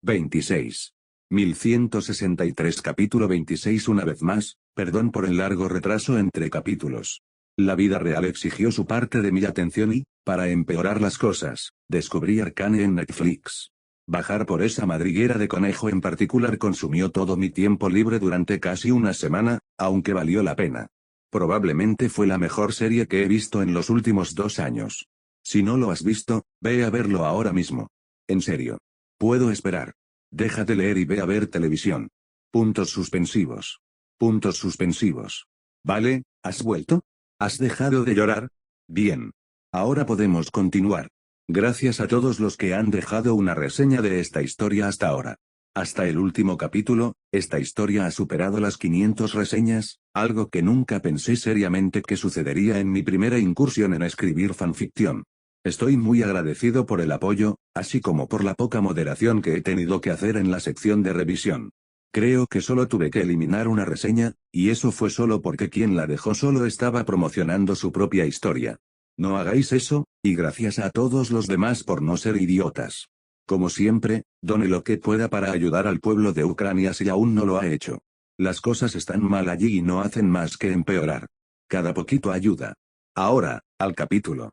26. 1163 Capítulo 26 Una vez más, perdón por el largo retraso entre capítulos. La vida real exigió su parte de mi atención y, para empeorar las cosas, descubrí Arcane en Netflix. Bajar por esa madriguera de conejo en particular consumió todo mi tiempo libre durante casi una semana, aunque valió la pena. Probablemente fue la mejor serie que he visto en los últimos 2 años. Si no lo has visto, ve a verlo ahora mismo. En serio. Puedo esperar. Deja de leer y ve a ver televisión. Puntos suspensivos. Puntos suspensivos. Vale, ¿has vuelto? ¿Has dejado de llorar? Bien. Ahora podemos continuar. Gracias a todos los que han dejado una reseña de esta historia hasta ahora. Hasta el último capítulo, esta historia ha superado las 500 reseñas, algo que nunca pensé seriamente que sucedería en mi primera incursión en escribir fanficción. Estoy muy agradecido por el apoyo, así como por la poca moderación que he tenido que hacer en la sección de revisión. Creo que solo tuve que eliminar una reseña, y eso fue solo porque quien la dejó solo estaba promocionando su propia historia. No hagáis eso, y gracias a todos los demás por no ser idiotas. Como siempre, done lo que pueda para ayudar al pueblo de Ucrania si aún no lo ha hecho. Las cosas están mal allí y no hacen más que empeorar. Cada poquito ayuda. Ahora, al capítulo.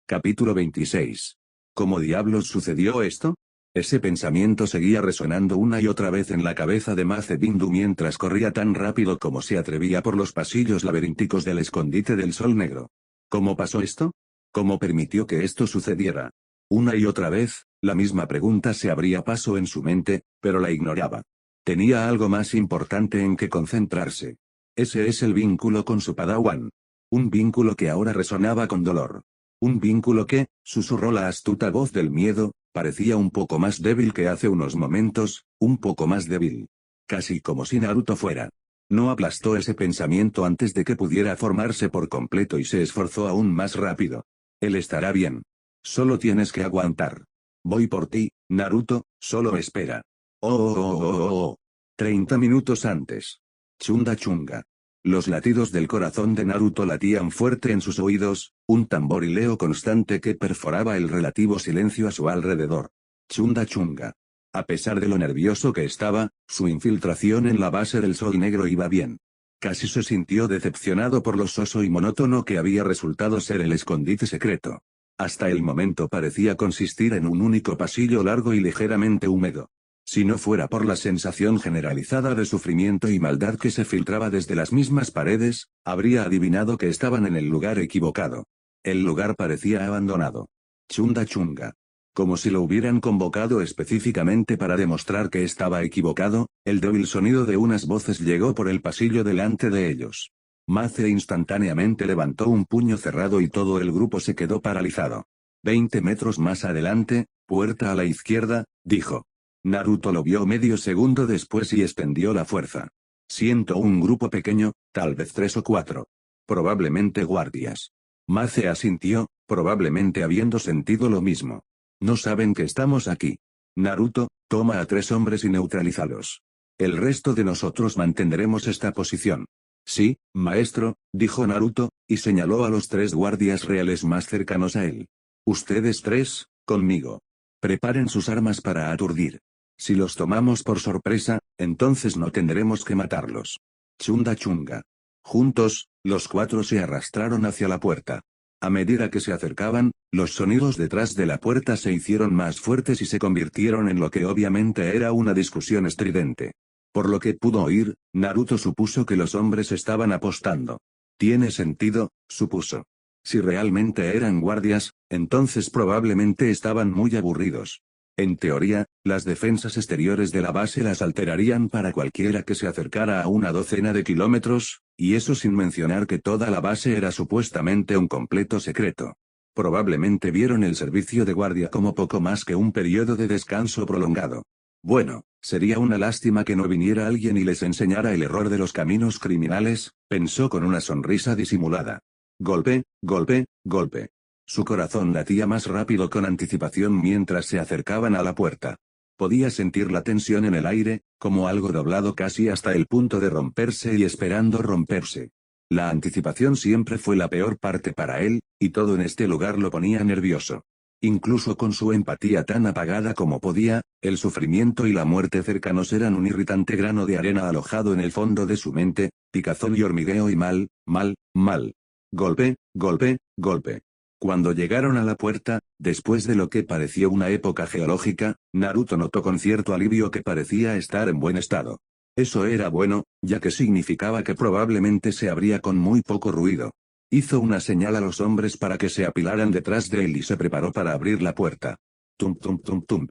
Capítulo 26. ¿Cómo diablos sucedió esto? Ese pensamiento seguía resonando una y otra vez en la cabeza de Mace Windu mientras corría tan rápido como se atrevía por los pasillos laberínticos del escondite del Sol Negro. ¿Cómo pasó esto? ¿Cómo permitió que esto sucediera? Una y otra vez, la misma pregunta se abría paso en su mente, pero la ignoraba. Tenía algo más importante en que concentrarse. Ese es el vínculo con su Padawan. Un vínculo que ahora resonaba con dolor. Un vínculo que, susurró la astuta voz del miedo, parecía un poco más débil que hace unos momentos, un poco más débil. Casi como si Naruto fuera. No aplastó ese pensamiento antes de que pudiera formarse por completo y se esforzó aún más rápido. Él estará bien. Solo tienes que aguantar. Voy por ti, Naruto, solo espera. 30 minutos antes. Chunda chunga. Los latidos del corazón de Naruto latían fuerte en sus oídos, un tamborileo constante que perforaba el relativo silencio a su alrededor. Chunda chunga. A pesar de lo nervioso que estaba, su infiltración en la base del Sol Negro iba bien. Casi se sintió decepcionado por lo soso y monótono que había resultado ser el escondite secreto. Hasta el momento parecía consistir en un único pasillo largo y ligeramente húmedo. Si no fuera por la sensación generalizada de sufrimiento y maldad que se filtraba desde las mismas paredes, habría adivinado que estaban en el lugar equivocado. El lugar parecía abandonado. Chunda chunga. Como si lo hubieran convocado específicamente para demostrar que estaba equivocado, el débil sonido de unas voces llegó por el pasillo delante de ellos. Mace instantáneamente levantó un puño cerrado y todo el grupo se quedó paralizado. 20 metros más adelante, puerta a la izquierda, dijo. Naruto lo vio medio segundo después y extendió la fuerza. Siento un grupo pequeño, tal vez 3 o 4. Probablemente guardias. Mace asintió, probablemente habiendo sentido lo mismo. No saben que estamos aquí. Naruto, toma a 3 hombres y neutralízalos. El resto de nosotros mantendremos esta posición. Sí, maestro, dijo Naruto, y señaló a los 3 guardias reales más cercanos a él. Ustedes 3, conmigo. Preparen sus armas para aturdir. Si los tomamos por sorpresa, entonces no tendremos que matarlos. Chunda chunga. Juntos, los 4 se arrastraron hacia la puerta. A medida que se acercaban, los sonidos detrás de la puerta se hicieron más fuertes y se convirtieron en lo que obviamente era una discusión estridente. Por lo que pudo oír, Naruto supuso que los hombres estaban apostando. Tiene sentido, supuso. Si realmente eran guardias, entonces probablemente estaban muy aburridos. En teoría, las defensas exteriores de la base las alterarían para cualquiera que se acercara a una docena de kilómetros, y eso sin mencionar que toda la base era supuestamente un completo secreto. Probablemente vieron el servicio de guardia como poco más que un periodo de descanso prolongado. Bueno, sería una lástima que no viniera alguien y les enseñara el error de los caminos criminales, pensó con una sonrisa disimulada. Golpe, golpe, golpe. Su corazón latía más rápido con anticipación mientras se acercaban a la puerta. Podía sentir la tensión en el aire, como algo doblado casi hasta el punto de romperse y esperando romperse. La anticipación siempre fue la peor parte para él, y todo en este lugar lo ponía nervioso. Incluso con su empatía tan apagada como podía, el sufrimiento y la muerte cercanos eran un irritante grano de arena alojado en el fondo de su mente, picazón y hormigueo y mal, mal, mal. Golpe, golpe, golpe. Cuando llegaron a la puerta, después de lo que pareció una época geológica, Naruto notó con cierto alivio que parecía estar en buen estado. Eso era bueno, ya que significaba que probablemente se abría con muy poco ruido. Hizo una señal a los hombres para que se apilaran detrás de él y se preparó para abrir la puerta. Tum tum tum tum.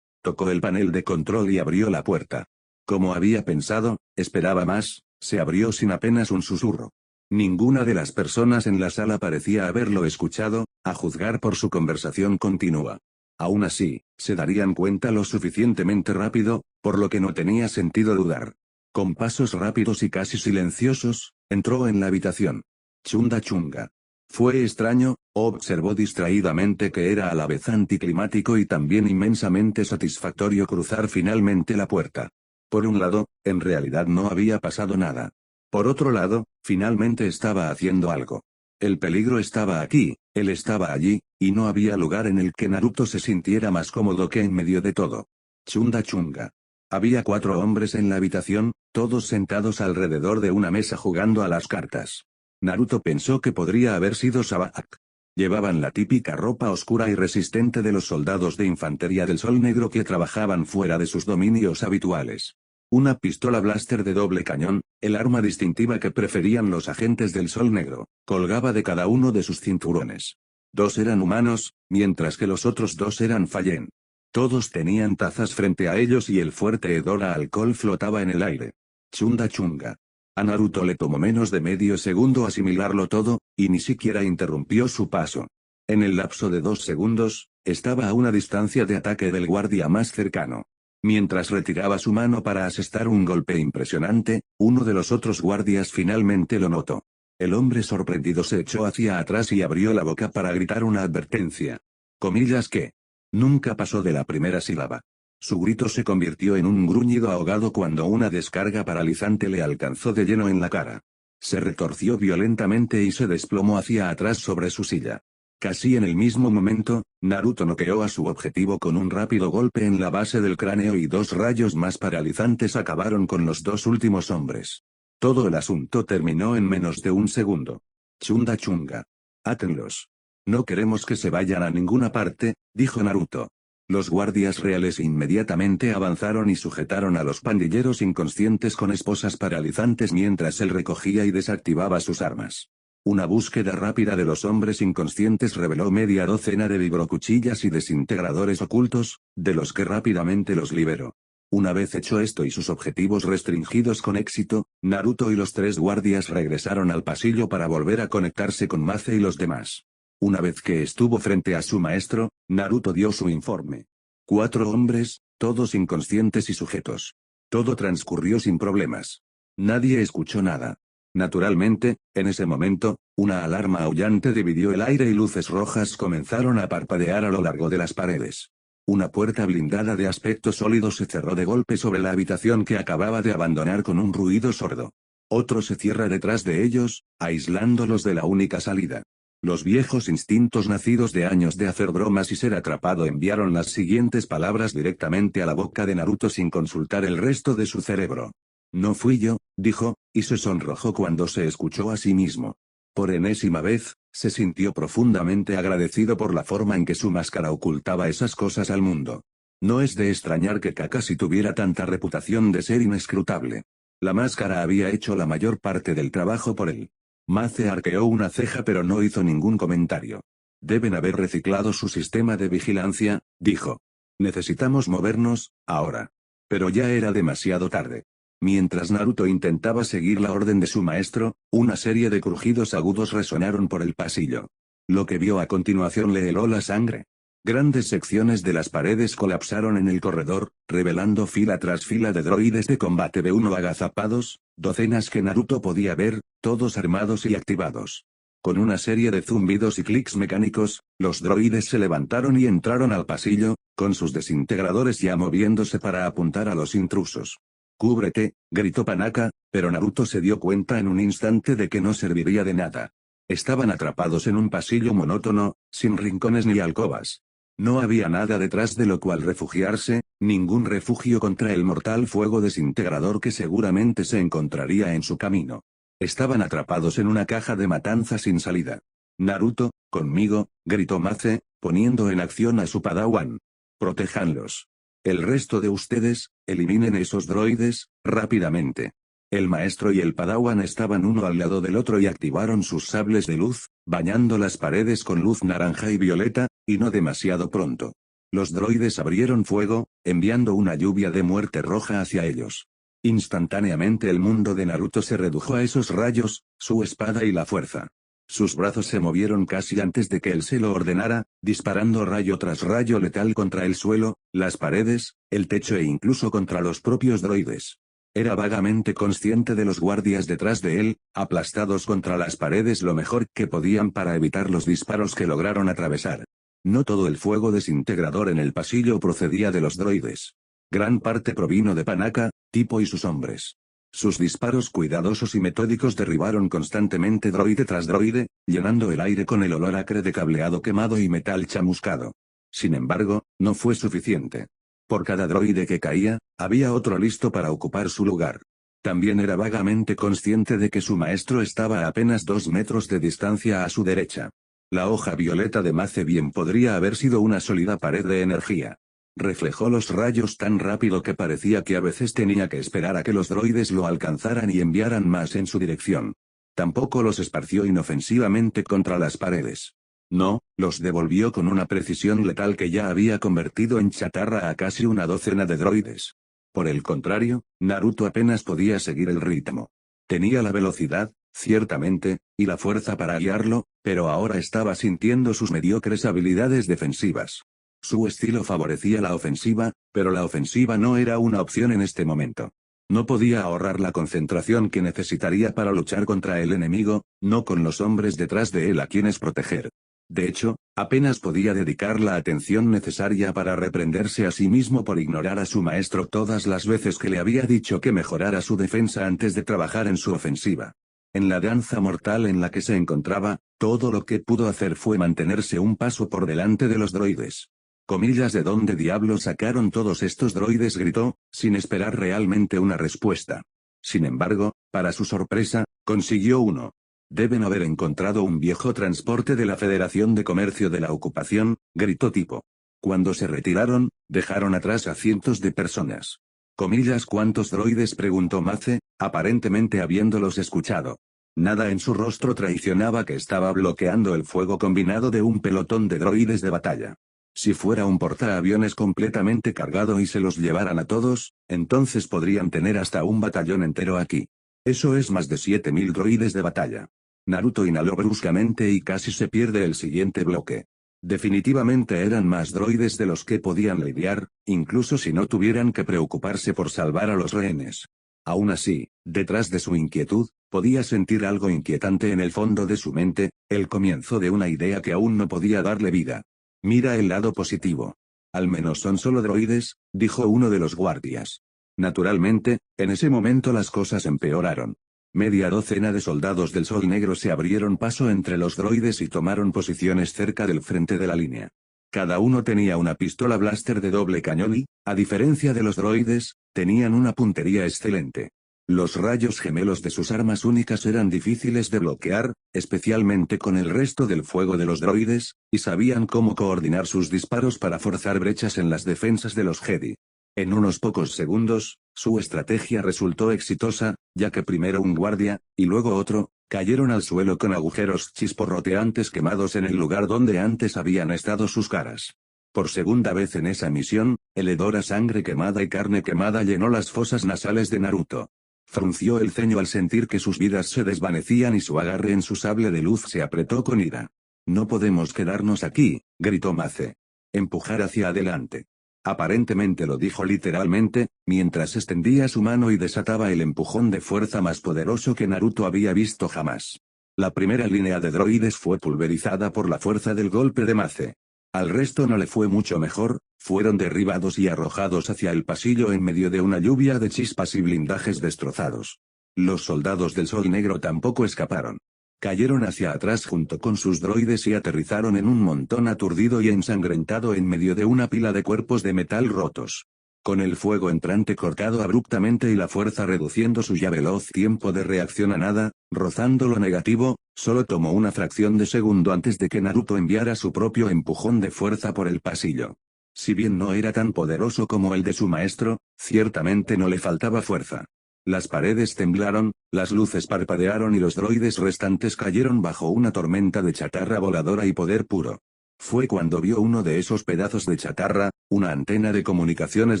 Tocó el panel de control y abrió la puerta. Como había pensado, esperaba más, se abrió sin apenas un susurro. Ninguna de las personas en la sala parecía haberlo escuchado, a juzgar por su conversación continua. Aún así, se darían cuenta lo suficientemente rápido, por lo que no tenía sentido dudar. Con pasos rápidos y casi silenciosos, entró en la habitación. Chunda chunga. Fue extraño, observó distraídamente que era a la vez anticlimático y también inmensamente satisfactorio cruzar finalmente la puerta. Por un lado, en realidad no había pasado nada. Por otro lado, finalmente estaba haciendo algo. El peligro estaba aquí, él estaba allí, y no había lugar en el que Naruto se sintiera más cómodo que en medio de todo. Chunda chunga. Había 4 hombres en la habitación, todos sentados alrededor de una mesa jugando a las cartas. Naruto pensó que podría haber sido Sabak. Llevaban la típica ropa oscura y resistente de los soldados de infantería del Sol Negro que trabajaban fuera de sus dominios habituales. Una pistola blaster de doble cañón, el arma distintiva que preferían los agentes del Sol Negro, colgaba de cada uno de sus cinturones. 2 eran humanos, mientras que los otros 2 eran Fallen. Todos tenían tazas frente a ellos y el fuerte hedor a alcohol flotaba en el aire. Chunda chunga. A Naruto le tomó menos de medio segundo asimilarlo todo, y ni siquiera interrumpió su paso. En el lapso de 2 segundos, estaba a una distancia de ataque del guardia más cercano. Mientras retiraba su mano para asestar un golpe impresionante, uno de los otros guardias finalmente lo notó. El hombre sorprendido se echó hacia atrás y abrió la boca para gritar una advertencia. Comillas que nunca pasó de la primera sílaba. Su grito se convirtió en un gruñido ahogado cuando una descarga paralizante le alcanzó de lleno en la cara. Se retorció violentamente y se desplomó hacia atrás sobre su silla. Casi en el mismo momento, Naruto noqueó a su objetivo con un rápido golpe en la base del cráneo y 2 rayos más paralizantes acabaron con los 2 últimos hombres. Todo el asunto terminó en menos de un segundo. Chunda chunga. Átenlos. No queremos que se vayan a ninguna parte, dijo Naruto. Los guardias reales inmediatamente avanzaron y sujetaron a los pandilleros inconscientes con esposas paralizantes mientras él recogía y desactivaba sus armas. Una búsqueda rápida de los hombres inconscientes reveló media docena de vibrocuchillas y desintegradores ocultos, de los que rápidamente los liberó. Una vez hecho esto y sus objetivos restringidos con éxito, Naruto y los 3 guardias regresaron al pasillo para volver a conectarse con Mace y los demás. Una vez que estuvo frente a su maestro, Naruto dio su informe. 4 hombres, todos inconscientes y sujetos. Todo transcurrió sin problemas. Nadie escuchó nada. Naturalmente, en ese momento, una alarma aullante dividió el aire y luces rojas comenzaron a parpadear a lo largo de las paredes. Una puerta blindada de aspecto sólido se cerró de golpe sobre la habitación que acababa de abandonar con un ruido sordo. Otro se cierra detrás de ellos, aislándolos de la única salida. Los viejos instintos nacidos de años de hacer bromas y ser atrapado enviaron las siguientes palabras directamente a la boca de Naruto sin consultar el resto de su cerebro. No fui yo, dijo, y se sonrojó cuando se escuchó a sí mismo. Por enésima vez, se sintió profundamente agradecido por la forma en que su máscara ocultaba esas cosas al mundo. No es de extrañar que Kakashi tuviera tanta reputación de ser inescrutable. La máscara había hecho la mayor parte del trabajo por él. Mace arqueó una ceja pero no hizo ningún comentario. Deben haber reciclado su sistema de vigilancia, dijo. Necesitamos movernos, ahora. Pero ya era demasiado tarde. Mientras Naruto intentaba seguir la orden de su maestro, una serie de crujidos agudos resonaron por el pasillo. Lo que vio a continuación le heló la sangre. Grandes secciones de las paredes colapsaron en el corredor, revelando fila tras fila de droides de combate B1 agazapados, docenas que Naruto podía ver, todos armados y activados. Con una serie de zumbidos y clics mecánicos, los droides se levantaron y entraron al pasillo, con sus desintegradores ya moviéndose para apuntar a los intrusos. «¡Cúbrete!», gritó Panaka, pero Naruto se dio cuenta en un instante de que no serviría de nada. Estaban atrapados en un pasillo monótono, sin rincones ni alcobas. No había nada detrás de lo cual refugiarse, ningún refugio contra el mortal fuego desintegrador que seguramente se encontraría en su camino. Estaban atrapados en una caja de matanza sin salida. Naruto, conmigo, gritó Mace, poniendo en acción a su padawan. Protéjanlos. El resto de ustedes, eliminen esos droides, rápidamente. El maestro y el padawan estaban uno al lado del otro y activaron sus sables de luz, bañando las paredes con luz naranja y violeta, y no demasiado pronto. Los droides abrieron fuego, enviando una lluvia de muerte roja hacia ellos. Instantáneamente el mundo de Naruto se redujo a esos rayos, su espada y la fuerza. Sus brazos se movieron casi antes de que él se lo ordenara, disparando rayo tras rayo letal contra el suelo, las paredes, el techo e incluso contra los propios droides. Era vagamente consciente de los guardias detrás de él, aplastados contra las paredes lo mejor que podían para evitar los disparos que lograron atravesar. No todo el fuego desintegrador en el pasillo procedía de los droides. Gran parte provino de Panaka, Tipo y sus hombres. Sus disparos cuidadosos y metódicos derribaron constantemente droide tras droide, llenando el aire con el olor acre de cableado quemado y metal chamuscado. Sin embargo, no fue suficiente. Por cada droide que caía, había otro listo para ocupar su lugar. También era vagamente consciente de que su maestro estaba a apenas 2 metros de distancia a su derecha. La hoja violeta de Mace bien podría haber sido una sólida pared de energía. Reflejó los rayos tan rápido que parecía que a veces tenía que esperar a que los droides lo alcanzaran y enviaran más en su dirección. Tampoco los esparció inofensivamente contra las paredes. No, los devolvió con una precisión letal que ya había convertido en chatarra a casi una docena de droides. Por el contrario, Naruto apenas podía seguir el ritmo. Tenía la velocidad, ciertamente, y la fuerza para guiarlo, pero ahora estaba sintiendo sus mediocres habilidades defensivas. Su estilo favorecía la ofensiva, pero la ofensiva no era una opción en este momento. No podía ahorrar la concentración que necesitaría para luchar contra el enemigo, no con los hombres detrás de él a quienes proteger. De hecho, apenas podía dedicar la atención necesaria para reprenderse a sí mismo por ignorar a su maestro todas las veces que le había dicho que mejorara su defensa antes de trabajar en su ofensiva. En la danza mortal en la que se encontraba, todo lo que pudo hacer fue mantenerse un paso por delante de los droides. Comillas, ¿de dónde diablos sacaron todos estos droides?, gritó, sin esperar realmente una respuesta. Sin embargo, para su sorpresa, consiguió uno. Deben haber encontrado un viejo transporte de la Federación de Comercio de la Ocupación, gritó Tipo. Cuando se retiraron, dejaron atrás a cientos de personas. Comillas, ¿cuántos droides?, preguntó Mace, aparentemente habiéndolos escuchado. Nada en su rostro traicionaba que estaba bloqueando el fuego combinado de un pelotón de droides de batalla. Si fuera un portaaviones completamente cargado y se los llevaran a todos, entonces podrían tener hasta un batallón entero aquí. Eso es más de 7000 droides de batalla. Naruto inhaló bruscamente y casi se pierde el siguiente bloque. Definitivamente eran más droides de los que podían lidiar, incluso si no tuvieran que preocuparse por salvar a los rehenes. Aún así, detrás de su inquietud, podía sentir algo inquietante en el fondo de su mente, el comienzo de una idea que aún no podía darle vida. Mira el lado positivo. Al menos son solo droides, dijo uno de los guardias. Naturalmente, en ese momento las cosas empeoraron. Media docena de soldados del Sol Negro se abrieron paso entre los droides y tomaron posiciones cerca del frente de la línea. Cada uno tenía una pistola blaster de doble cañón y, a diferencia de los droides, tenían una puntería excelente. Los rayos gemelos de sus armas únicas eran difíciles de bloquear, especialmente con el resto del fuego de los droides, y sabían cómo coordinar sus disparos para forzar brechas en las defensas de los Jedi. En unos pocos segundos, su estrategia resultó exitosa, ya que primero un guardia, y luego otro, cayeron al suelo con agujeros chisporroteantes quemados en el lugar donde antes habían estado sus caras. Por segunda vez en esa misión, el hedor a sangre quemada y carne quemada llenó las fosas nasales de Naruto. Frunció el ceño al sentir que sus vidas se desvanecían y su agarre en su sable de luz se apretó con ira. No podemos quedarnos aquí, gritó Mace. Empujar hacia adelante. Aparentemente lo dijo literalmente, mientras extendía su mano y desataba el empujón de fuerza más poderoso que Naruto había visto jamás. La primera línea de droides fue pulverizada por la fuerza del golpe de Mace. Al resto no le fue mucho mejor, fueron derribados y arrojados hacia el pasillo en medio de una lluvia de chispas y blindajes destrozados. Los soldados del Sol Negro tampoco escaparon. Cayeron hacia atrás junto con sus droides y aterrizaron en un montón aturdido y ensangrentado en medio de una pila de cuerpos de metal rotos. Con el fuego entrante cortado abruptamente y la fuerza reduciendo su ya veloz tiempo de reacción a nada, rozando lo negativo, solo tomó una fracción de segundo antes de que Naruto enviara su propio empujón de fuerza por el pasillo. Si bien no era tan poderoso como el de su maestro, ciertamente no le faltaba fuerza. Las paredes temblaron, las luces parpadearon y los droides restantes cayeron bajo una tormenta de chatarra voladora y poder puro. Fue cuando vio uno de esos pedazos de chatarra, una antena de comunicaciones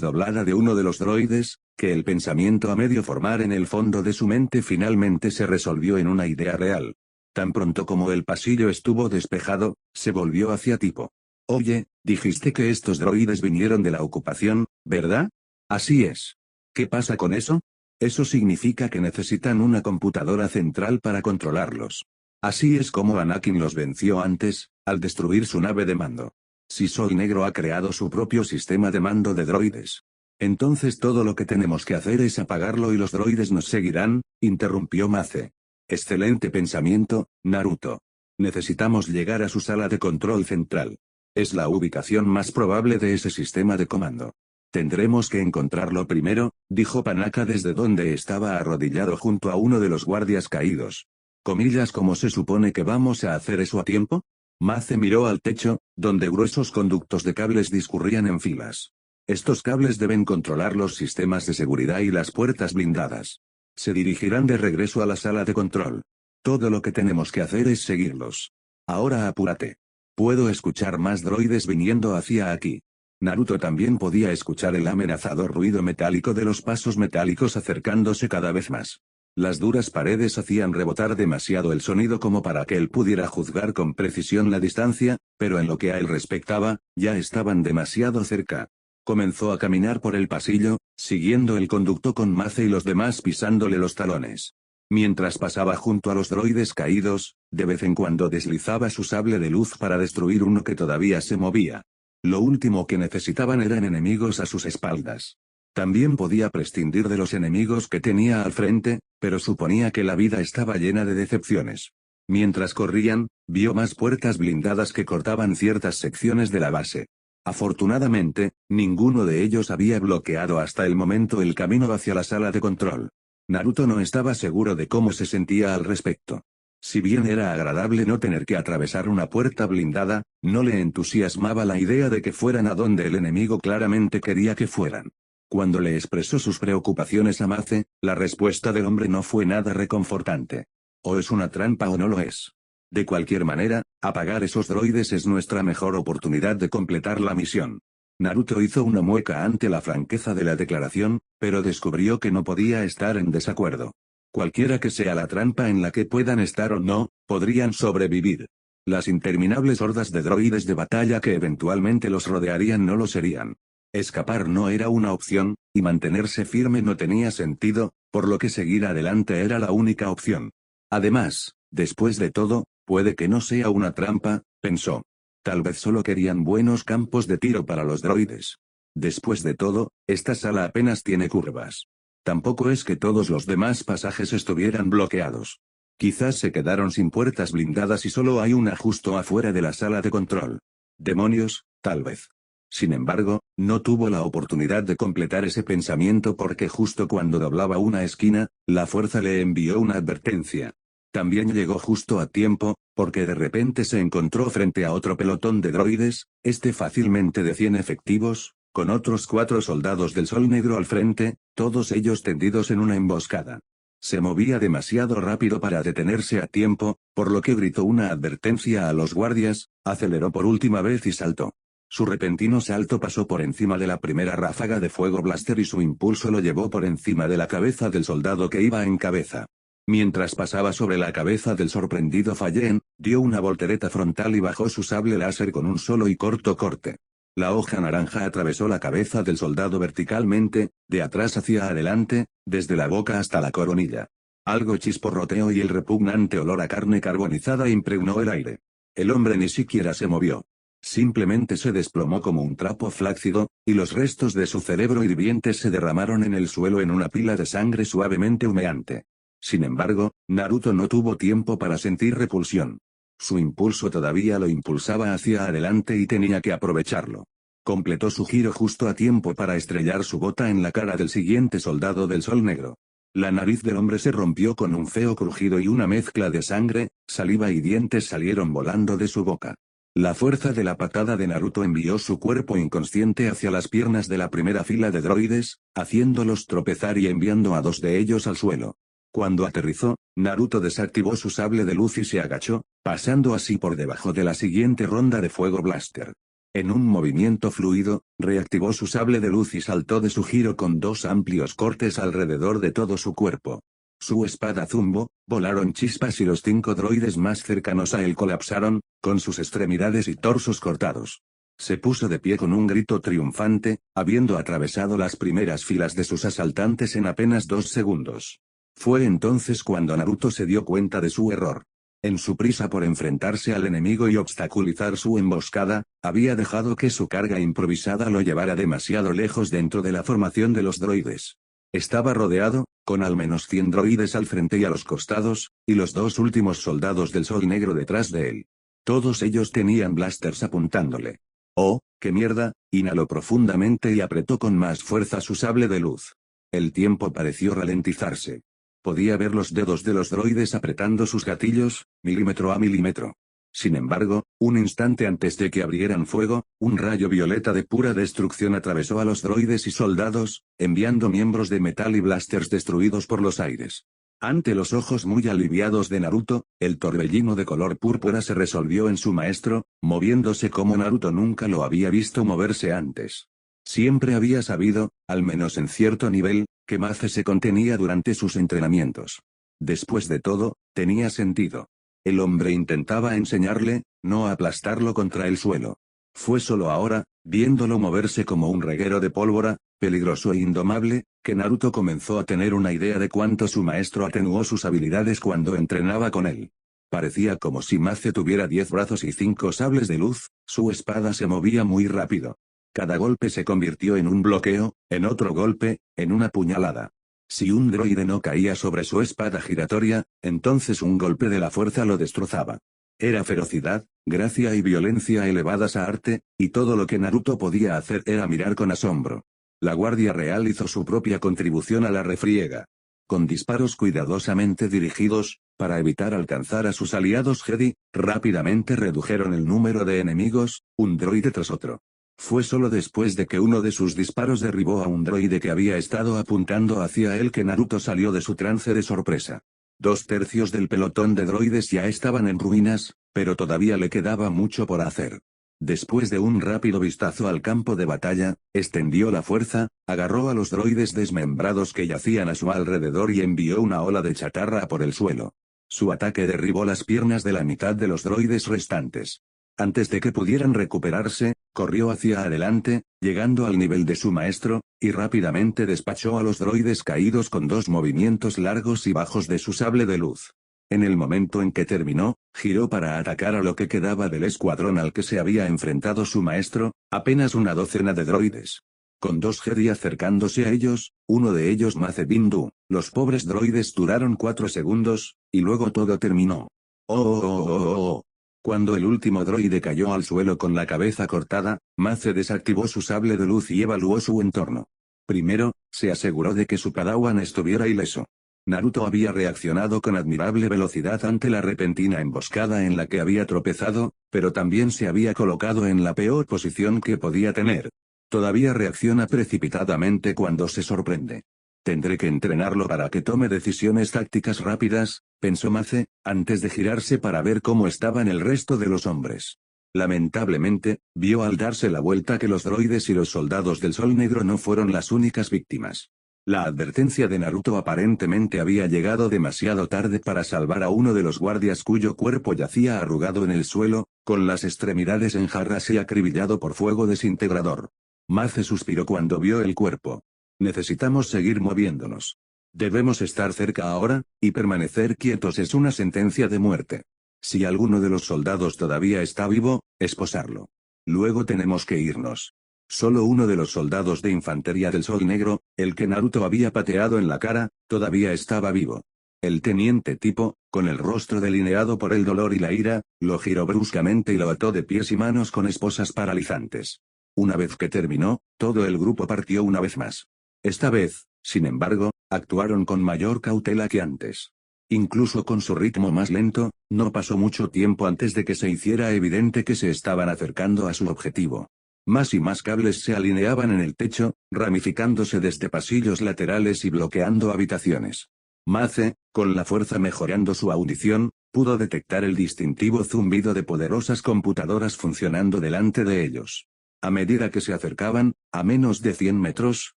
doblada de uno de los droides, que el pensamiento a medio formar en el fondo de su mente finalmente se resolvió en una idea real. Tan pronto como el pasillo estuvo despejado, se volvió hacia Tipo. Oye, dijiste que estos droides vinieron de la ocupación, ¿verdad? Así es. ¿Qué pasa con eso? Eso significa que necesitan una computadora central para controlarlos. Así es como Anakin los venció antes, al destruir su nave de mando. Si Sol Negro ha creado su propio sistema de mando de droides. Entonces todo lo que tenemos que hacer es apagarlo y los droides nos seguirán, interrumpió Mace. Excelente pensamiento, Naruto. Necesitamos llegar a su sala de control central. Es la ubicación más probable de ese sistema de comando. Tendremos que encontrarlo primero, dijo Panaka desde donde estaba arrodillado junto a uno de los guardias caídos. Comillas, ¿cómo se supone que vamos a hacer eso a tiempo? Mace miró al techo, donde gruesos conductos de cables discurrían en filas. Estos cables deben controlar los sistemas de seguridad y las puertas blindadas. Se dirigirán de regreso a la sala de control. Todo lo que tenemos que hacer es seguirlos. Ahora apúrate. Puedo escuchar más droides viniendo hacia aquí. Naruto también podía escuchar el amenazador ruido metálico de los pasos metálicos acercándose cada vez más. Las duras paredes hacían rebotar demasiado el sonido como para que él pudiera juzgar con precisión la distancia, pero en lo que a él respectaba, ya estaban demasiado cerca. Comenzó a caminar por el pasillo, siguiendo el conducto con Mace y los demás pisándole los talones. Mientras pasaba junto a los droides caídos, de vez en cuando deslizaba su sable de luz para destruir uno que todavía se movía. Lo último que necesitaban eran enemigos a sus espaldas. También podía prescindir de los enemigos que tenía al frente, pero suponía que la vida estaba llena de decepciones. Mientras corrían, vio más puertas blindadas que cortaban ciertas secciones de la base. Afortunadamente, ninguno de ellos había bloqueado hasta el momento el camino hacia la sala de control. Naruto no estaba seguro de cómo se sentía al respecto. Si bien era agradable no tener que atravesar una puerta blindada, no le entusiasmaba la idea de que fueran a donde el enemigo claramente quería que fueran. Cuando le expresó sus preocupaciones a Mace, la respuesta del hombre no fue nada reconfortante. O es una trampa o no lo es. De cualquier manera, apagar esos droides es nuestra mejor oportunidad de completar la misión. Naruto hizo una mueca ante la franqueza de la declaración, pero descubrió que no podía estar en desacuerdo. Cualquiera que sea la trampa en la que puedan estar o no, podrían sobrevivir. Las interminables hordas de droides de batalla que eventualmente los rodearían no lo serían. Escapar no era una opción, y mantenerse firme no tenía sentido, por lo que seguir adelante era la única opción. Además, después de todo, puede que no sea una trampa, pensó. Tal vez solo querían buenos campos de tiro para los droides. Después de todo, esta sala apenas tiene curvas. Tampoco es que todos los demás pasajes estuvieran bloqueados. Quizás se quedaron sin puertas blindadas y solo hay una justo afuera de la sala de control. Demonios, tal vez. Sin embargo, no tuvo la oportunidad de completar ese pensamiento porque justo cuando doblaba una esquina, la fuerza le envió una advertencia. También llegó justo a tiempo, porque de repente se encontró frente a otro pelotón de droides, fácilmente de 100 efectivos, con otros 4 soldados del Sol Negro al frente, todos ellos tendidos en una emboscada. Se movía demasiado rápido para detenerse a tiempo, por lo que gritó una advertencia a los guardias, aceleró por última vez y saltó. Su repentino salto pasó por encima de la primera ráfaga de fuego blaster y su impulso lo llevó por encima de la cabeza del soldado que iba en cabeza. Mientras pasaba sobre la cabeza del sorprendido Fallen, dio una voltereta frontal y bajó su sable láser con un solo y corto corte. La hoja naranja atravesó la cabeza del soldado verticalmente, de atrás hacia adelante, desde la boca hasta la coronilla. Algo chisporroteó y el repugnante olor a carne carbonizada impregnó el aire. El hombre ni siquiera se movió. Simplemente se desplomó como un trapo flácido, y los restos de su cerebro hirviente se derramaron en el suelo en una pila de sangre suavemente humeante. Sin embargo, Naruto no tuvo tiempo para sentir repulsión. Su impulso todavía lo impulsaba hacia adelante y tenía que aprovecharlo. Completó su giro justo a tiempo para estrellar su bota en la cara del siguiente soldado del Sol Negro. La nariz del hombre se rompió con un feo crujido y una mezcla de sangre, saliva y dientes salieron volando de su boca. La fuerza de la patada de Naruto envió su cuerpo inconsciente hacia las piernas de la primera fila de droides, haciéndolos tropezar y enviando a 2 de ellos al suelo. Cuando aterrizó, Naruto desactivó su sable de luz y se agachó, pasando así por debajo de la siguiente ronda de fuego blaster. En un movimiento fluido, reactivó su sable de luz y saltó de su giro con 2 amplios cortes alrededor de todo su cuerpo. Su espada zumbó, volaron chispas y los 5 droides más cercanos a él colapsaron, con sus extremidades y torsos cortados. Se puso de pie con un grito triunfante, habiendo atravesado las primeras filas de sus asaltantes en apenas 2 segundos. Fue entonces cuando Naruto se dio cuenta de su error. En su prisa por enfrentarse al enemigo y obstaculizar su emboscada, había dejado que su carga improvisada lo llevara demasiado lejos dentro de la formación de los droides. Estaba rodeado, con al menos 100 droides al frente y a los costados, y los 2 últimos soldados del Sol Negro detrás de él. Todos ellos tenían blasters apuntándole. ¡Oh, qué mierda! Inhaló profundamente y apretó con más fuerza su sable de luz. El tiempo pareció ralentizarse. Podía ver los dedos de los droides apretando sus gatillos, milímetro a milímetro. Sin embargo, un instante antes de que abrieran fuego, un rayo violeta de pura destrucción atravesó a los droides y soldados, enviando miembros de metal y blasters destruidos por los aires. Ante los ojos muy aliviados de Naruto, el torbellino de color púrpura se resolvió en su maestro, moviéndose como Naruto nunca lo había visto moverse antes. Siempre había sabido, al menos en cierto nivel, que Mace se contenía durante sus entrenamientos. Después de todo, tenía sentido. El hombre intentaba enseñarle, no aplastarlo contra el suelo. Fue solo ahora, viéndolo moverse como un reguero de pólvora, peligroso e indomable, que Naruto comenzó a tener una idea de cuánto su maestro atenuó sus habilidades cuando entrenaba con él. Parecía como si Mace tuviera 10 brazos y 5 sables de luz, su espada se movía muy rápido. Cada golpe se convirtió en un bloqueo, en otro golpe, en una puñalada. Si un droide no caía sobre su espada giratoria, entonces un golpe de la fuerza lo destrozaba. Era ferocidad, gracia y violencia elevadas a arte, y todo lo que Naruto podía hacer era mirar con asombro. La Guardia Real hizo su propia contribución a la refriega. Con disparos cuidadosamente dirigidos, para evitar alcanzar a sus aliados Jedi, rápidamente redujeron el número de enemigos, un droide tras otro. Fue solo después de que uno de sus disparos derribó a un droide que había estado apuntando hacia él que Naruto salió de su trance de sorpresa. 2/3 del pelotón de droides ya estaban en ruinas, pero todavía le quedaba mucho por hacer. Después de un rápido vistazo al campo de batalla, extendió la fuerza, agarró a los droides desmembrados que yacían a su alrededor y envió una ola de chatarra por el suelo. Su ataque derribó las piernas de la mitad de los droides restantes. Antes de que pudieran recuperarse, corrió hacia adelante, llegando al nivel de su maestro, y rápidamente despachó a los droides caídos con 2 movimientos largos y bajos de su sable de luz. En el momento en que terminó, giró para atacar a lo que quedaba del escuadrón al que se había enfrentado su maestro, apenas una docena de droides. Con 2 Jedi acercándose a ellos, uno de ellos Mace Windu, los pobres droides duraron 4 segundos, y luego todo terminó. ¡Oh! Cuando el último droide cayó al suelo con la cabeza cortada, Mace desactivó su sable de luz y evaluó su entorno. Primero, se aseguró de que su padawan estuviera ileso. Naruto había reaccionado con admirable velocidad ante la repentina emboscada en la que había tropezado, pero también se había colocado en la peor posición que podía tener. Todavía reacciona precipitadamente cuando se sorprende. Tendré que entrenarlo para que tome decisiones tácticas rápidas, pensó Mace, antes de girarse para ver cómo estaban el resto de los hombres. Lamentablemente, vio al darse la vuelta que los droides y los soldados del Sol Negro no fueron las únicas víctimas. La advertencia de Naruto aparentemente había llegado demasiado tarde para salvar a uno de los guardias cuyo cuerpo yacía arrugado en el suelo, con las extremidades en jarras y acribillado por fuego desintegrador. Mace suspiró cuando vio el cuerpo. Necesitamos seguir moviéndonos. Debemos estar cerca ahora, y permanecer quietos es una sentencia de muerte. Si alguno de los soldados todavía está vivo, esposarlo. Luego tenemos que irnos. Solo uno de los soldados de infantería del Sol Negro, el que Naruto había pateado en la cara, todavía estaba vivo. El teniente tipo, con el rostro delineado por el dolor y la ira, lo giró bruscamente y lo ató de pies y manos con esposas paralizantes. Una vez que terminó, todo el grupo partió una vez más. Esta vez, sin embargo, actuaron con mayor cautela que antes. Incluso con su ritmo más lento, no pasó mucho tiempo antes de que se hiciera evidente que se estaban acercando a su objetivo. Más y más cables se alineaban en el techo, ramificándose desde pasillos laterales y bloqueando habitaciones. Mace, con la fuerza mejorando su audición, pudo detectar el distintivo zumbido de poderosas computadoras funcionando delante de ellos. A medida que se acercaban, a menos de 100 metros,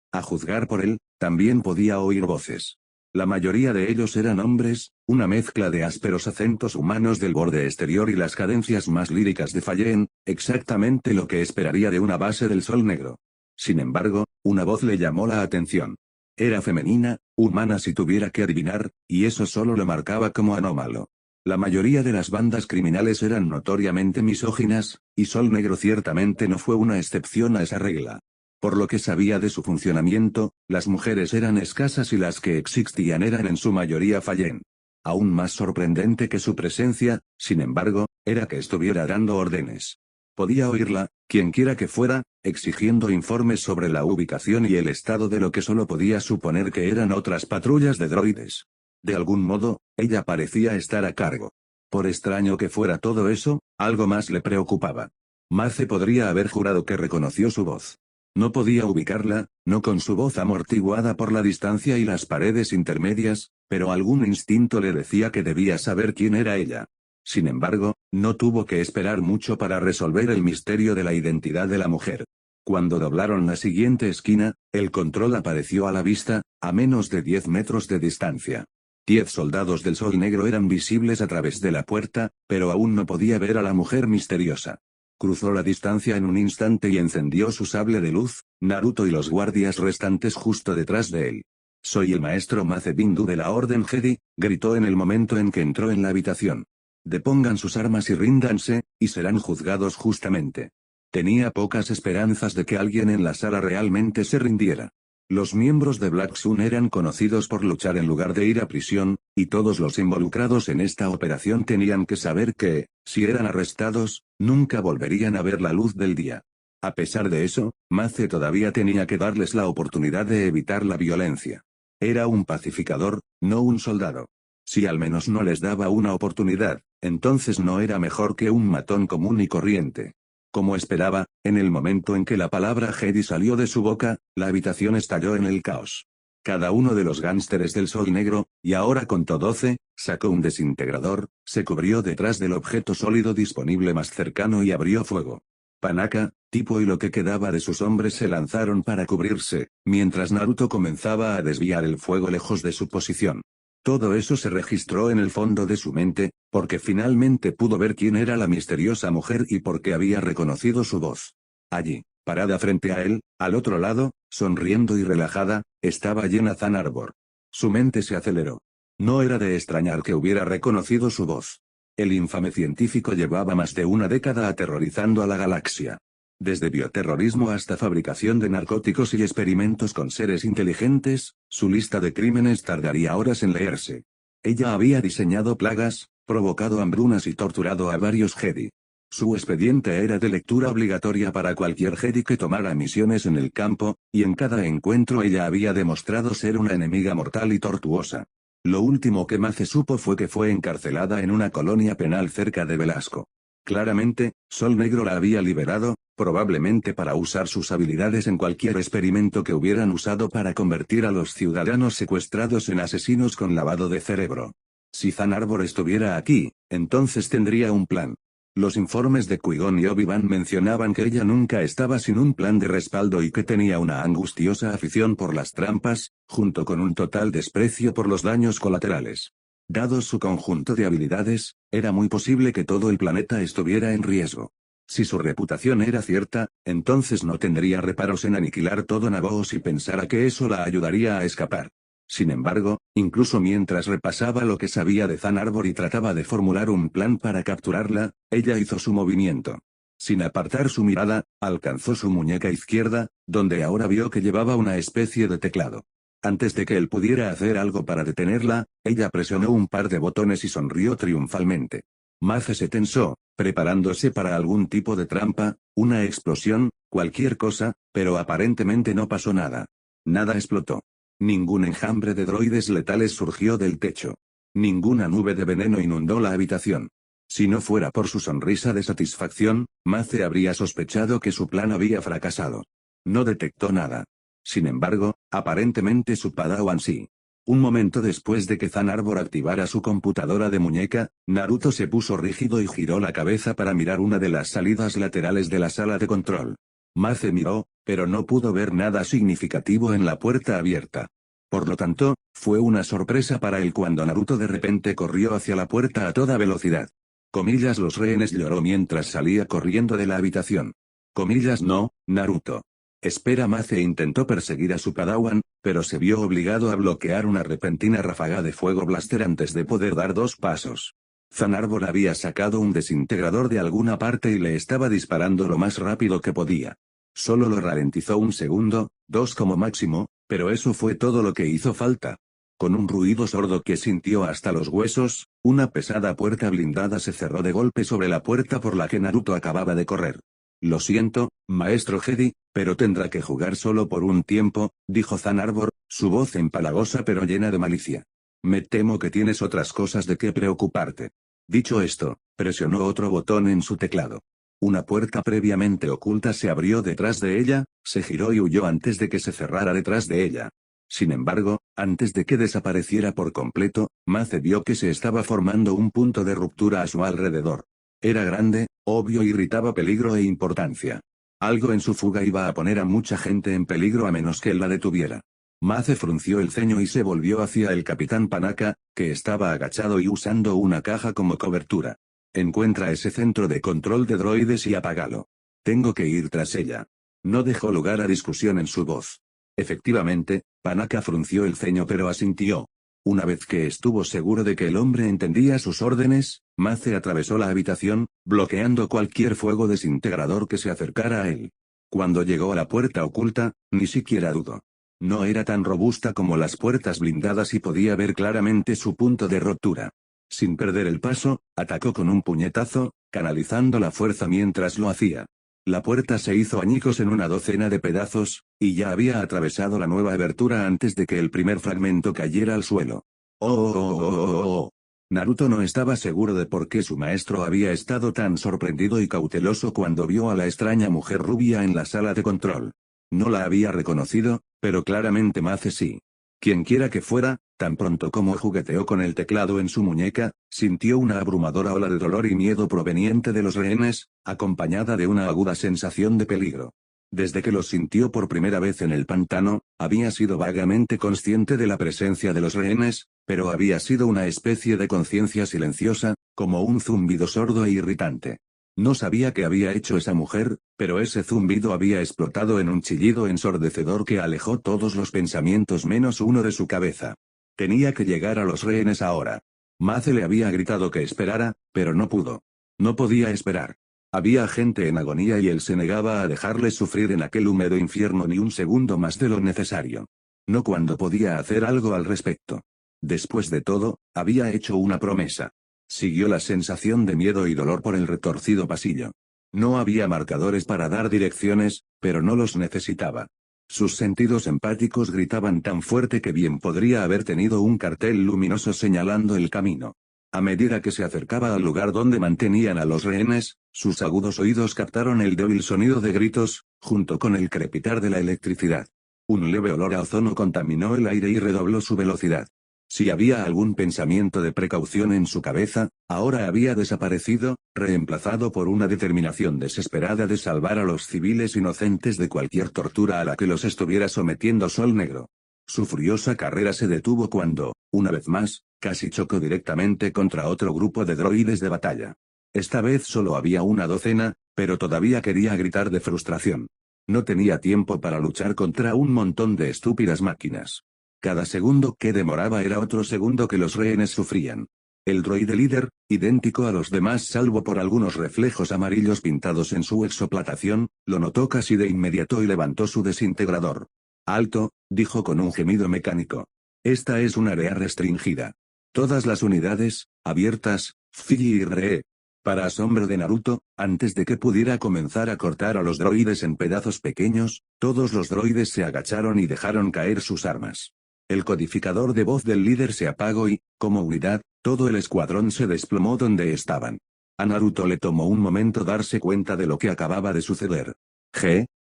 a juzgar por él, también podía oír voces. La mayoría de ellos eran hombres, una mezcla de ásperos acentos humanos del borde exterior y las cadencias más líricas de Fallen, exactamente lo que esperaría de una base del Sol Negro. Sin embargo, una voz le llamó la atención. Era femenina, humana si tuviera que adivinar, y eso solo lo marcaba como anómalo. La mayoría de las bandas criminales eran notoriamente misóginas, y Sol Negro ciertamente no fue una excepción a esa regla. Por lo que sabía de su funcionamiento, las mujeres eran escasas y las que existían eran en su mayoría Fallen. Aún más sorprendente que su presencia, sin embargo, era que estuviera dando órdenes. Podía oírla, quienquiera que fuera, exigiendo informes sobre la ubicación y el estado de lo que solo podía suponer que eran otras patrullas de droides. De algún modo, ella parecía estar a cargo. Por extraño que fuera todo eso, algo más le preocupaba. Mace podría haber jurado que reconoció su voz. No podía ubicarla, no con su voz amortiguada por la distancia y las paredes intermedias, pero algún instinto le decía que debía saber quién era ella. Sin embargo, no tuvo que esperar mucho para resolver el misterio de la identidad de la mujer. Cuando doblaron la siguiente esquina, el control apareció a la vista, a menos de 10 metros de distancia. 10 soldados del Sol Negro eran visibles a través de la puerta, pero aún no podía ver a la mujer misteriosa. Cruzó la distancia en un instante y encendió su sable de luz, Naruto y los guardias restantes justo detrás de él. «Soy el maestro Mace Windu de la Orden Jedi», gritó en el momento en que entró en la habitación. «Depongan sus armas y ríndanse, y serán juzgados justamente». Tenía pocas esperanzas de que alguien en la sala realmente se rindiera. Los miembros de Black Sun eran conocidos por luchar en lugar de ir a prisión, y todos los involucrados en esta operación tenían que saber que, si eran arrestados, nunca volverían a ver la luz del día. A pesar de eso, Mace todavía tenía que darles la oportunidad de evitar la violencia. Era un pacificador, no un soldado. Si al menos no les daba una oportunidad, entonces no era mejor que un matón común y corriente. Como esperaba, en el momento en que la palabra Jedi salió de su boca, la habitación estalló en el caos. Cada uno de los gánsteres del Sol Negro, y ahora contó 12, sacó un desintegrador, se cubrió detrás del objeto sólido disponible más cercano y abrió fuego. Panaka, Tipo y lo que quedaba de sus hombres se lanzaron para cubrirse, mientras Naruto comenzaba a desviar el fuego lejos de su posición. Todo eso se registró en el fondo de su mente, porque finalmente pudo ver quién era la misteriosa mujer y porque había reconocido su voz. Allí, parada frente a él, al otro lado, sonriendo y relajada, estaba Yenazan Arbor. Su mente se aceleró. No era de extrañar que hubiera reconocido su voz. El infame científico llevaba más de una década aterrorizando a la galaxia. Desde bioterrorismo hasta fabricación de narcóticos y experimentos con seres inteligentes, su lista de crímenes tardaría horas en leerse. Ella había diseñado plagas, provocado hambrunas y torturado a varios Jedi. Su expediente era de lectura obligatoria para cualquier Jedi que tomara misiones en el campo, y en cada encuentro ella había demostrado ser una enemiga mortal y tortuosa. Lo último que Mace supo fue que fue encarcelada en una colonia penal cerca de Velasco. Claramente, Sol Negro la había liberado, probablemente para usar sus habilidades en cualquier experimento que hubieran usado para convertir a los ciudadanos secuestrados en asesinos con lavado de cerebro. Si Zan Arbor estuviera aquí, entonces tendría un plan. Los informes de Qui-Gon y Obi-Wan mencionaban que ella nunca estaba sin un plan de respaldo y que tenía una angustiosa afición por las trampas, junto con un total desprecio por los daños colaterales. Dado su conjunto de habilidades, era muy posible que todo el planeta estuviera en riesgo. Si su reputación era cierta, entonces no tendría reparos en aniquilar todo Naboo si pensara que eso la ayudaría a escapar. Sin embargo, incluso mientras repasaba lo que sabía de Zan Arbor y trataba de formular un plan para capturarla, ella hizo su movimiento. Sin apartar su mirada, alcanzó su muñeca izquierda, donde ahora vio que llevaba una especie de teclado. Antes de que él pudiera hacer algo para detenerla, ella presionó un par de botones y sonrió triunfalmente. Mace se tensó, preparándose para algún tipo de trampa, una explosión, cualquier cosa, pero aparentemente no pasó nada. Nada explotó. Ningún enjambre de droides letales surgió del techo. Ninguna nube de veneno inundó la habitación. Si no fuera por su sonrisa de satisfacción, Mace habría sospechado que su plan había fracasado. No detectó nada. Sin embargo, aparentemente su Padawan sí. Un momento después de que Zan Arbor activara su computadora de muñeca, Naruto se puso rígido y giró la cabeza para mirar una de las salidas laterales de la sala de control. Mace miró, pero no pudo ver nada significativo en la puerta abierta. Por lo tanto, fue una sorpresa para él cuando Naruto de repente corrió hacia la puerta a toda velocidad. Comillas, los rehenes, lloró mientras salía corriendo de la habitación. Comillas, no, Naruto. Espera. Mace intentó perseguir a su Padawan, pero se vio obligado a bloquear una repentina ráfaga de fuego blaster antes de poder dar 2 pasos. Zan Arbor había sacado un desintegrador de alguna parte y le estaba disparando lo más rápido que podía. Solo lo ralentizó un segundo, 2 como máximo, pero eso fue todo lo que hizo falta. Con un ruido sordo que sintió hasta los huesos, una pesada puerta blindada se cerró de golpe sobre la puerta por la que Naruto acababa de correr. Lo siento, maestro Jedi, pero tendrá que jugar solo por un tiempo, dijo Zan Arbor, su voz empalagosa pero llena de malicia. Me temo que tienes otras cosas de qué preocuparte. Dicho esto, presionó otro botón en su teclado. Una puerta previamente oculta se abrió detrás de ella, se giró y huyó antes de que se cerrara detrás de ella. Sin embargo, antes de que desapareciera por completo, Mace vio que se estaba formando un punto de ruptura a su alrededor. Era grande, obvio y gritaba peligro e importancia. Algo en su fuga iba a poner a mucha gente en peligro a menos que él la detuviera. Mace frunció el ceño y se volvió hacia el capitán Panaka, que estaba agachado y usando una caja como cobertura. Encuentra ese centro de control de droides y apágalo. Tengo que ir tras ella. No dejó lugar a discusión en su voz. Efectivamente, Panaka frunció el ceño pero asintió. Una vez que estuvo seguro de que el hombre entendía sus órdenes, Mace atravesó la habitación, bloqueando cualquier fuego desintegrador que se acercara a él. Cuando llegó a la puerta oculta, ni siquiera dudó. No era tan robusta como las puertas blindadas y podía ver claramente su punto de rotura. Sin perder el paso, atacó con un puñetazo, canalizando la fuerza mientras lo hacía. La puerta se hizo añicos en una docena de pedazos, y ya había atravesado la nueva abertura antes de que el primer fragmento cayera al suelo. ¡Oh! Naruto no estaba seguro de por qué su maestro había estado tan sorprendido y cauteloso cuando vio a la extraña mujer rubia en la sala de control. No la había reconocido, pero claramente Mace sí. Quienquiera que fuera, tan pronto como jugueteó con el teclado en su muñeca, sintió una abrumadora ola de dolor y miedo proveniente de los rehenes, acompañada de una aguda sensación de peligro. Desde que los sintió por primera vez en el pantano, había sido vagamente consciente de la presencia de los rehenes, pero había sido una especie de conciencia silenciosa, como un zumbido sordo e irritante. No sabía qué había hecho esa mujer, pero ese zumbido había explotado en un chillido ensordecedor que alejó todos los pensamientos menos uno de su cabeza. Tenía que llegar a los rehenes ahora. Mace le había gritado que esperara, pero no pudo. No podía esperar. Había gente en agonía y él se negaba a dejarles sufrir en aquel húmedo infierno ni un segundo más de lo necesario. No cuando podía hacer algo al respecto. Después de todo, había hecho una promesa. Siguió la sensación de miedo y dolor por el retorcido pasillo. No había marcadores para dar direcciones, pero no los necesitaba. Sus sentidos empáticos gritaban tan fuerte que bien podría haber tenido un cartel luminoso señalando el camino. A medida que se acercaba al lugar donde mantenían a los rehenes, sus agudos oídos captaron el débil sonido de gritos, junto con el crepitar de la electricidad. Un leve olor a ozono contaminó el aire y redobló su velocidad. Si había algún pensamiento de precaución en su cabeza, ahora había desaparecido, reemplazado por una determinación desesperada de salvar a los civiles inocentes de cualquier tortura a la que los estuviera sometiendo Sol Negro. Su furiosa carrera se detuvo cuando, una vez más, casi chocó directamente contra otro grupo de droides de batalla. Esta vez solo había una docena, pero todavía quería gritar de frustración. No tenía tiempo para luchar contra un montón de estúpidas máquinas. Cada segundo que demoraba era otro segundo que los rehenes sufrían. El droide líder, idéntico a los demás salvo por algunos reflejos amarillos pintados en su exoplatación, lo notó casi de inmediato y levantó su desintegrador. Alto, dijo con un gemido mecánico. Esta es un área restringida. Todas las unidades, abiertas, Fiji y Ree. Para asombro de Naruto, antes de que pudiera comenzar a cortar a los droides en pedazos pequeños, todos los droides se agacharon y dejaron caer sus armas. El codificador de voz del líder se apagó y, como unidad, todo el escuadrón se desplomó donde estaban. A Naruto le tomó un momento darse cuenta de lo que acababa de suceder.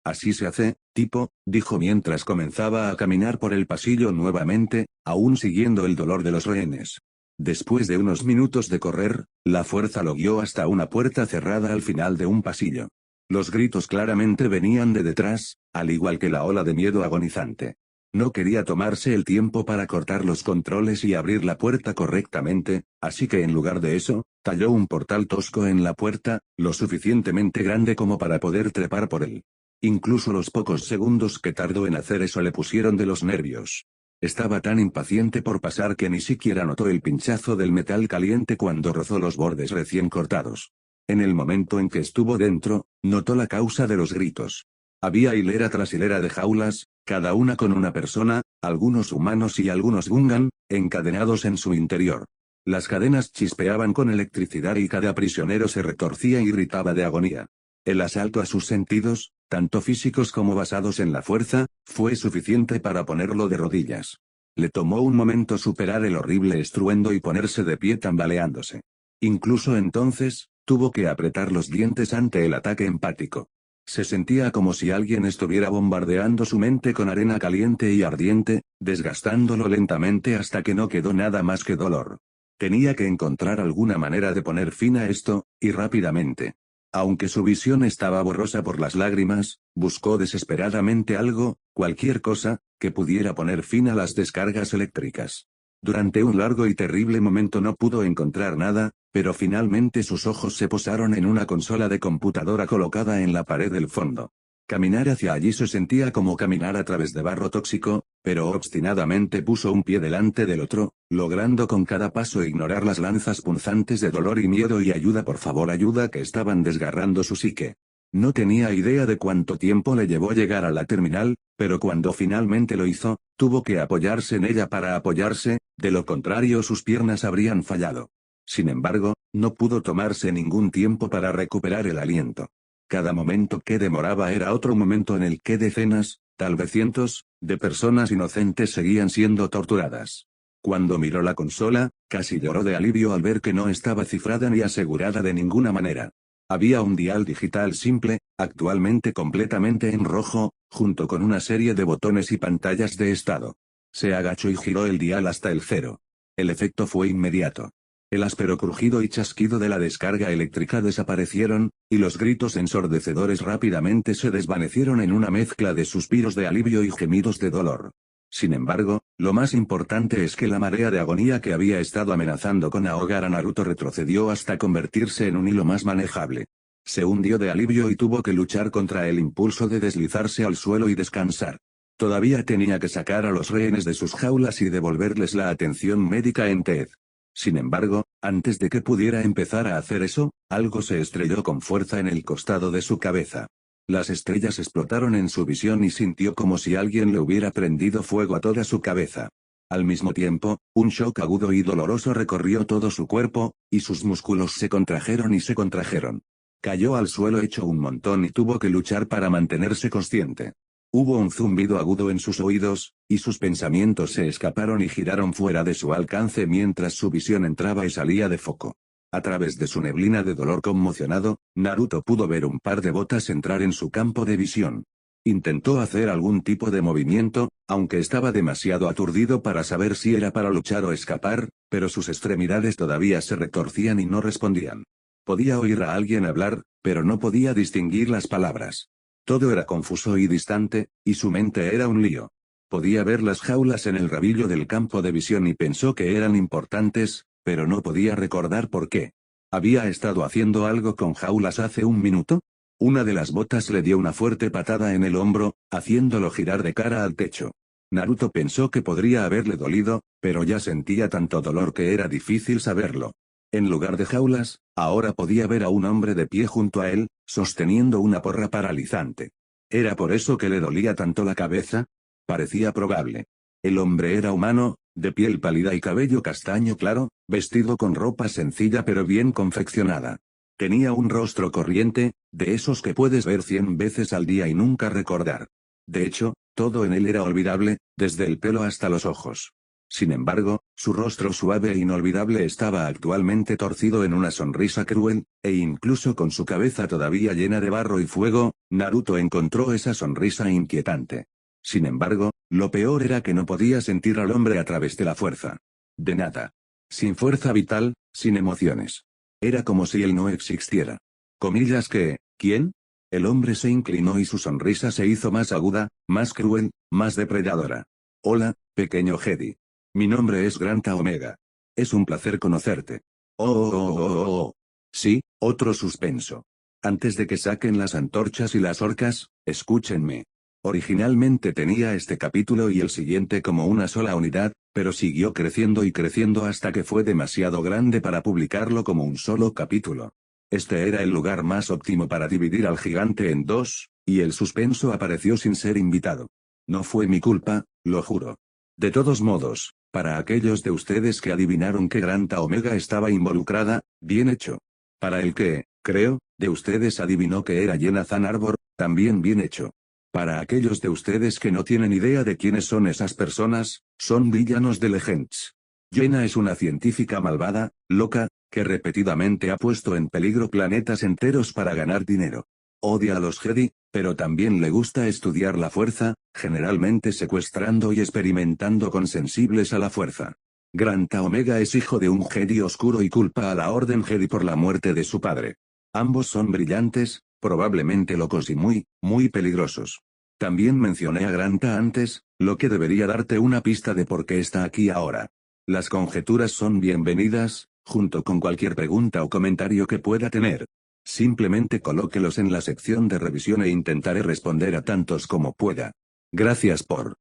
Así se hace, tipo, dijo mientras comenzaba a caminar por el pasillo nuevamente, aún siguiendo el dolor de los rehenes. Después de unos minutos de correr, la fuerza lo guió hasta una puerta cerrada al final de un pasillo. Los gritos claramente venían de detrás, al igual que la ola de miedo agonizante. No quería tomarse el tiempo para cortar los controles y abrir la puerta correctamente, así que en lugar de eso, talló un portal tosco en la puerta, lo suficientemente grande como para poder trepar por él. Incluso los pocos segundos que tardó en hacer eso le pusieron de los nervios. Estaba tan impaciente por pasar que ni siquiera notó el pinchazo del metal caliente cuando rozó los bordes recién cortados. En el momento en que estuvo dentro, notó la causa de los gritos. Había hilera tras hilera de jaulas, cada una con una persona, algunos humanos y algunos Gungan, encadenados en su interior. Las cadenas chispeaban con electricidad y cada prisionero se retorcía y gritaba de agonía. El asalto a sus sentidos, tanto físicos como basados en la fuerza, fue suficiente para ponerlo de rodillas. Le tomó un momento superar el horrible estruendo y ponerse de pie tambaleándose. Incluso entonces, tuvo que apretar los dientes ante el ataque empático. Se sentía como si alguien estuviera bombardeando su mente con arena caliente y ardiente, desgastándolo lentamente hasta que no quedó nada más que dolor. Tenía que encontrar alguna manera de poner fin a esto, y rápidamente. Aunque su visión estaba borrosa por las lágrimas, buscó desesperadamente algo, cualquier cosa, que pudiera poner fin a las descargas eléctricas. Durante un largo y terrible momento no pudo encontrar nada, pero finalmente sus ojos se posaron en una consola de computadora colocada en la pared del fondo. Caminar hacia allí se sentía como caminar a través de barro tóxico, pero obstinadamente puso un pie delante del otro, logrando con cada paso ignorar las lanzas punzantes de dolor y miedo y ayuda por favor ayuda que estaban desgarrando su psique. No tenía idea de cuánto tiempo le llevó llegar a la terminal, pero cuando finalmente lo hizo, tuvo que apoyarse en ella para apoyarse, de lo contrario sus piernas habrían fallado. Sin embargo, no pudo tomarse ningún tiempo para recuperar el aliento. Cada momento que demoraba era otro momento en el que decenas, tal vez cientos, de personas inocentes seguían siendo torturadas. Cuando miró la consola, casi lloró de alivio al ver que no estaba cifrada ni asegurada de ninguna manera. Había un dial digital simple, actualmente completamente en rojo, junto con una serie de botones y pantallas de estado. Se agachó y giró el dial hasta el 0. El efecto fue inmediato. El áspero crujido y chasquido de la descarga eléctrica desaparecieron, y los gritos ensordecedores rápidamente se desvanecieron en una mezcla de suspiros de alivio y gemidos de dolor. Sin embargo, lo más importante es que la marea de agonía que había estado amenazando con ahogar a Naruto retrocedió hasta convertirse en un hilo más manejable. Se hundió de alivio y tuvo que luchar contra el impulso de deslizarse al suelo y descansar. Todavía tenía que sacar a los rehenes de sus jaulas y devolverles la atención médica en TED. Sin embargo, antes de que pudiera empezar a hacer eso, algo se estrelló con fuerza en el costado de su cabeza. Las estrellas explotaron en su visión y sintió como si alguien le hubiera prendido fuego a toda su cabeza. Al mismo tiempo, un shock agudo y doloroso recorrió todo su cuerpo, y sus músculos se contrajeron y se contrajeron. Cayó al suelo hecho un montón y tuvo que luchar para mantenerse consciente. Hubo un zumbido agudo en sus oídos, y sus pensamientos se escaparon y giraron fuera de su alcance mientras su visión entraba y salía de foco. A través de su neblina de dolor conmocionado, Naruto pudo ver un par de botas entrar en su campo de visión. Intentó hacer algún tipo de movimiento, aunque estaba demasiado aturdido para saber si era para luchar o escapar, pero sus extremidades todavía se retorcían y no respondían. Podía oír a alguien hablar, pero no podía distinguir las palabras. Todo era confuso y distante, y su mente era un lío. Podía ver las jaulas en el rabillo del campo de visión y pensó que eran importantes, pero no podía recordar por qué. ¿Había estado haciendo algo con jaulas hace un minuto? Una de las botas le dio una fuerte patada en el hombro, haciéndolo girar de cara al techo. Naruto pensó que podría haberle dolido, pero ya sentía tanto dolor que era difícil saberlo. En lugar de jaulas, ahora podía ver a un hombre de pie junto a él, sosteniendo una porra paralizante. ¿Era por eso que le dolía tanto la cabeza? Parecía probable. El hombre era humano, de piel pálida y cabello castaño claro, vestido con ropa sencilla pero bien confeccionada. Tenía un rostro corriente, de esos que puedes ver 100 veces al día y nunca recordar. De hecho, todo en él era olvidable, desde el pelo hasta los ojos. Sin embargo, su rostro suave e inolvidable estaba actualmente torcido en una sonrisa cruel, e incluso con su cabeza todavía llena de barro y fuego, Naruto encontró esa sonrisa inquietante. Sin embargo, lo peor era que no podía sentir al hombre a través de la fuerza. De nada. Sin fuerza vital, sin emociones. Era como si él no existiera. Comillas que, ¿quién? El hombre se inclinó y su sonrisa se hizo más aguda, más cruel, más depredadora. Hola, pequeño Jedi. Mi nombre es Granta Omega. Es un placer conocerte. Oh. Sí, otro suspenso. Antes de que saquen las antorchas y las orcas, escúchenme. Originalmente tenía este capítulo y el siguiente como una sola unidad, pero siguió creciendo y creciendo hasta que fue demasiado grande para publicarlo como un solo capítulo. Este era el lugar más óptimo para dividir al gigante en dos, y el suspenso apareció sin ser invitado. No fue mi culpa, lo juro. De todos modos, para aquellos de ustedes que adivinaron que Granta Omega estaba involucrada, bien hecho. Para el que, creo, de ustedes adivinó que era Jenna Arbor, también bien hecho. Para aquellos de ustedes que no tienen idea de quiénes son esas personas, son villanos de Legends. Jenna es una científica malvada, loca, que repetidamente ha puesto en peligro planetas enteros para ganar dinero. Odia a los Jedi, pero también le gusta estudiar la fuerza, generalmente secuestrando y experimentando con sensibles a la fuerza. Granta Omega es hijo de un Jedi oscuro y culpa a la Orden Jedi por la muerte de su padre. Ambos son brillantes, probablemente locos y muy peligrosos. También mencioné a Granta antes, lo que debería darte una pista de por qué está aquí ahora. Las conjeturas son bienvenidas, junto con cualquier pregunta o comentario que pueda tener. Simplemente colóquelos en la sección de revisión e intentaré responder a tantos como pueda. Gracias por